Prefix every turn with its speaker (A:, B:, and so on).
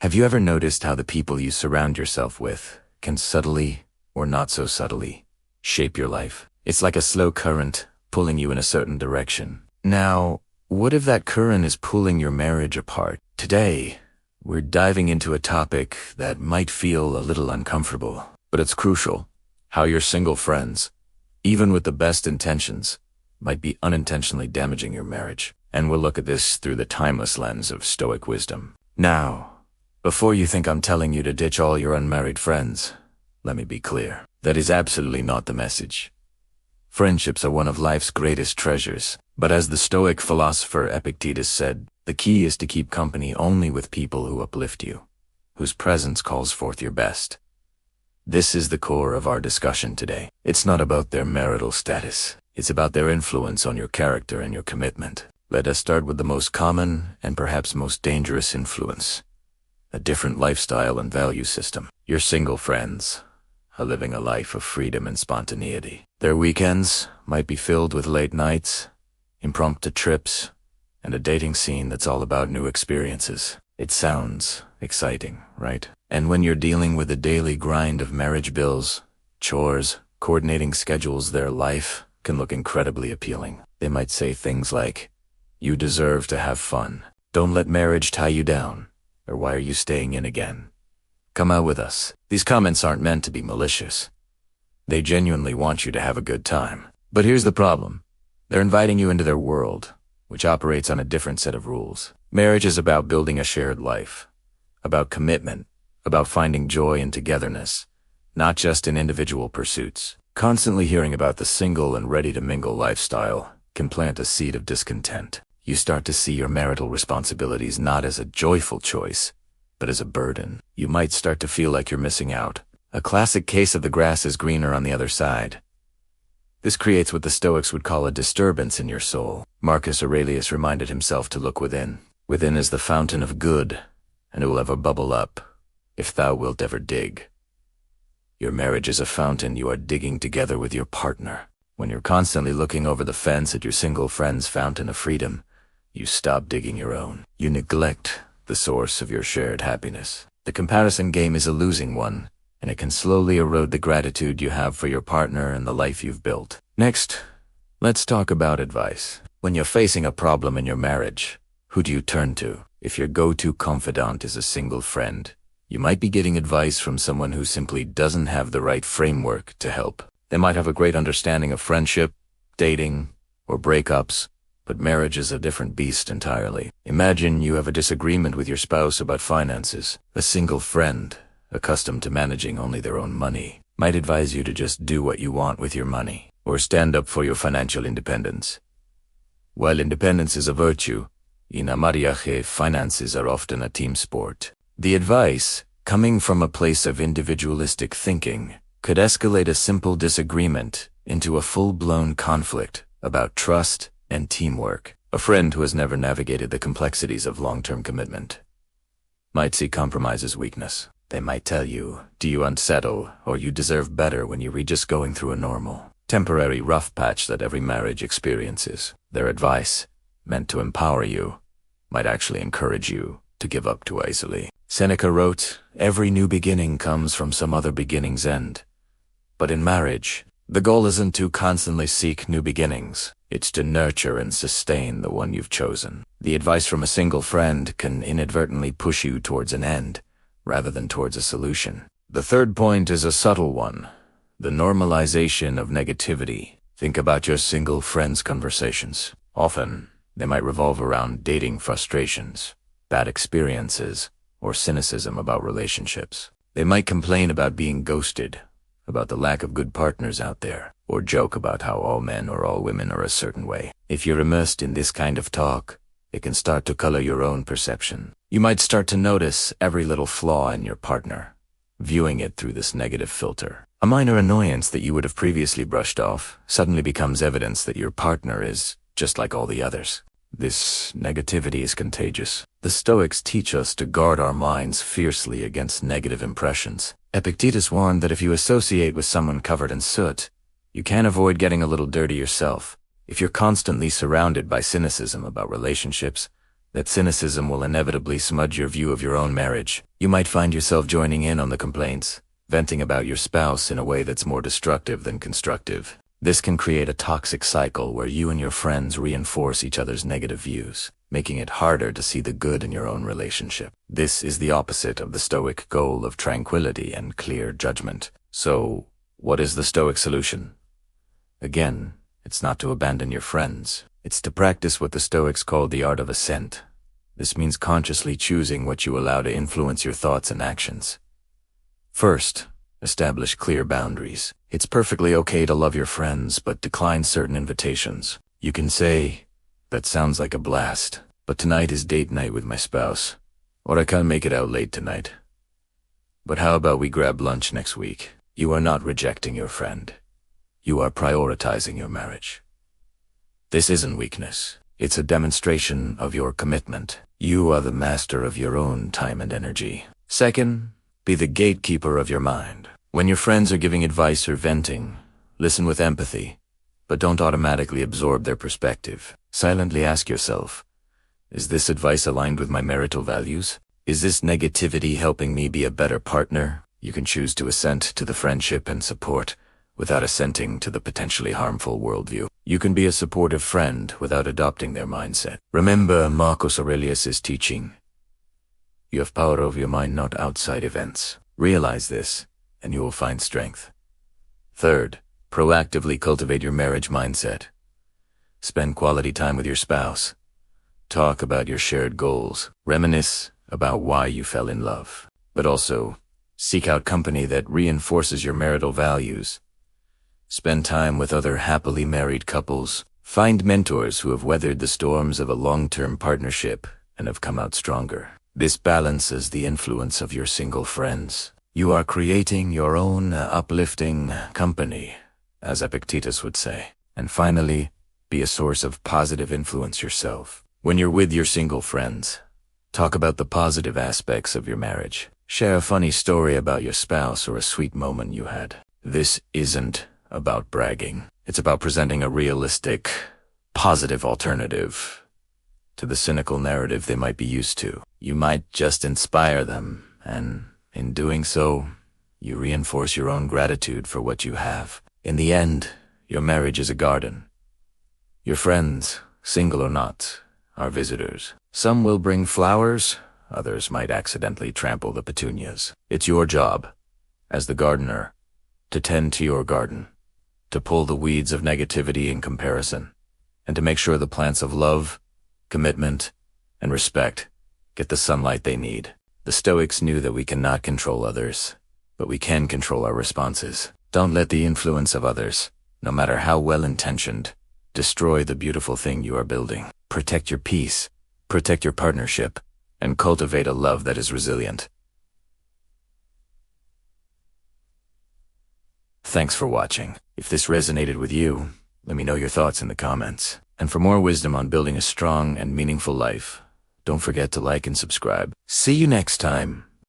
A: Have you ever noticed how the people you surround yourself with can subtly, or not so subtly, shape your life? It's like a slow current pulling you in a certain direction. Now, what if that current is pulling your marriage apart? Today, we're diving into a topic that might feel a little uncomfortable, but it's crucial. How your single friends, even with the best intentions, might be unintentionally damaging your marriage. And we'll look at this through the timeless lens of Stoic wisdom. Now, before you think I'm telling you to ditch all your unmarried friends, let me be clear. That is absolutely not the message. Friendships are one of life's greatest treasures, but as the Stoic philosopher Epictetus said, the key is to keep company only with people who uplift you, whose presence calls forth your best. This is the core of our discussion today. It's not about their marital status. It's about their influence on your character and your commitment. Let us start with the most common and perhaps most dangerous influence. A different lifestyle and value system. Your single friends are living a life of freedom and spontaneity. Their weekends might be filled with late nights, impromptu trips, and a dating scene that's all about new experiences. It sounds exciting, right? And when you're dealing with the daily grind of marriage bills, chores, coordinating schedules, their life can look incredibly appealing. They might say things like, "You deserve to have fun. Don't let marriage tie you down. Or why are you staying in again? Come out with us." These comments aren't meant to be malicious. They genuinely want you to have a good time. But here's the problem. They're inviting you into their world, which operates on a different set of rules. Marriage is about building a shared life, about commitment, about finding joy and togetherness, not just in individual pursuits. Constantly hearing about the single and ready-to-mingle lifestyle can plant a seed of discontent. You start to see your marital responsibilities not as a joyful choice, but as a burden. You might start to feel like you're missing out. A classic case of the grass is greener on the other side. This creates what the Stoics would call a disturbance in your soul. Marcus Aurelius reminded himself to look within. Within is the fountain of good, and it will ever bubble up, if thou wilt ever dig. Your marriage is a fountain you are digging together with your partner. When you're constantly looking over the fence at your single friend's fountain of freedom, you stop digging your own. You neglect the source of your shared happiness. The comparison game is a losing one, and it can slowly erode the gratitude you have for your partner and the life you've built. Next, let's talk about advice. When you're facing a problem in your marriage, who do you turn to? If your go-to confidant is a single friend, you might be getting advice from someone who simply doesn't have the right framework to help. They might have a great understanding of friendship, dating, or breakups, but marriage is a different beast entirely. Imagine you have a disagreement with your spouse about finances. A single friend, accustomed to managing only their own money, might advise you to just do what you want with your money, or stand up for your financial independence. While independence is a virtue, in a mariage, finances are often a team sport. The advice, coming from a place of individualistic thinking, could escalate a simple disagreement into a full-blown conflict about trust and teamwork. A friend who has never navigated the complexities of long-term commitment might see compromise as weakness. They might tell you, "Do you unsettle, or you deserve better," when you were just going through a normal, temporary rough patch that every marriage experiences. Their advice, meant to empower you, might actually encourage you to give up too easily. Seneca wrote, "Every new beginning comes from some other beginning's end." But in marriage, the goal isn't to constantly seek new beginnings. It's to nurture and sustain the one you've chosen. The advice from a single friend can inadvertently push you towards an end, rather than towards a solution. The third point is a subtle one, the normalization of negativity. Think about your single friend's conversations. Often, they might revolve around dating frustrations, bad experiences, or cynicism about relationships. They might complain about being ghosted, about the lack of good partners out there, or joke about how all men or all women are a certain way. If you're immersed in this kind of talk, it can start to color your own perception. You might start to notice every little flaw in your partner, viewing it through this negative filter. A minor annoyance that you would have previously brushed off suddenly becomes evidence that your partner is just like all the others. This negativity is contagious. The Stoics teach us to guard our minds fiercely against negative impressions. Epictetus warned that if you associate with someone covered in soot, you can't avoid getting a little dirty yourself. If you're constantly surrounded by cynicism about relationships, that cynicism will inevitably smudge your view of your own marriage. You might find yourself joining in on the complaints, venting about your spouse in a way that's more destructive than constructive. This can create a toxic cycle where you and your friends reinforce each other's negative views, making it harder to see the good in your own relationship. This is the opposite of the Stoic goal of tranquility and clear judgment. So, what is the Stoic solution? Again, it's not to abandon your friends. It's to practice what the Stoics called the art of assent. This means consciously choosing what you allow to influence your thoughts and actions. First, establish clear boundaries. It's perfectly okay to love your friends, but decline certain invitations. You can say, "That sounds like a blast, but tonight is date night with my spouse, or I can't make it out late tonight. But how about we grab lunch next week?" You are not rejecting your friend. You are prioritizing your marriage. This isn't weakness. It's a demonstration of your commitment. You are the master of your own time and energy. Second, be the gatekeeper of your mind. When your friends are giving advice or venting, listen with empathy, but don't automatically absorb their perspective. Silently ask yourself, is this advice aligned with my marital values? Is this negativity helping me be a better partner? You can choose to assent to the friendship and support without assenting to the potentially harmful worldview. You can be a supportive friend without adopting their mindset. Remember Marcus Aurelius' teaching. You have power over your mind, not outside events. Realize this, and you will find strength. Third, proactively cultivate your marriage mindset. Spend quality time with your spouse. Talk about your shared goals. Reminisce about why you fell in love. But also, seek out company that reinforces your marital values. Spend time with other happily married couples. Find mentors who have weathered the storms of a long-term partnership and have come out stronger. This balances the influence of your single friends. You are creating your own uplifting company, as Epictetus would say. And finally, be a source of positive influence yourself. When you're with your single friends, talk about the positive aspects of your marriage. Share a funny story about your spouse or a sweet moment you had. This isn't about bragging. It's about presenting a realistic, positive alternative to the cynical narrative they might be used to. You might just inspire them, and in doing so, you reinforce your own gratitude for what you have. In the end, your marriage is a garden. Your friends, single or not, are visitors. Some will bring flowers, others might accidentally trample the petunias. It's your job, as the gardener, to tend to your garden, to pull the weeds of negativity and comparison, and to make sure the plants of love, commitment, and respect get the sunlight they need. The Stoics knew that we cannot control others, but we can control our responses. Don't let the influence of others, no matter how well-intentioned, destroy the beautiful thing you are building. Protect your peace, protect your partnership, and cultivate a love that is resilient. Thanks for watching. If this resonated with you, let me know your thoughts in the comments. And for more wisdom on building a strong and meaningful life, don't forget to like and subscribe. See you next time.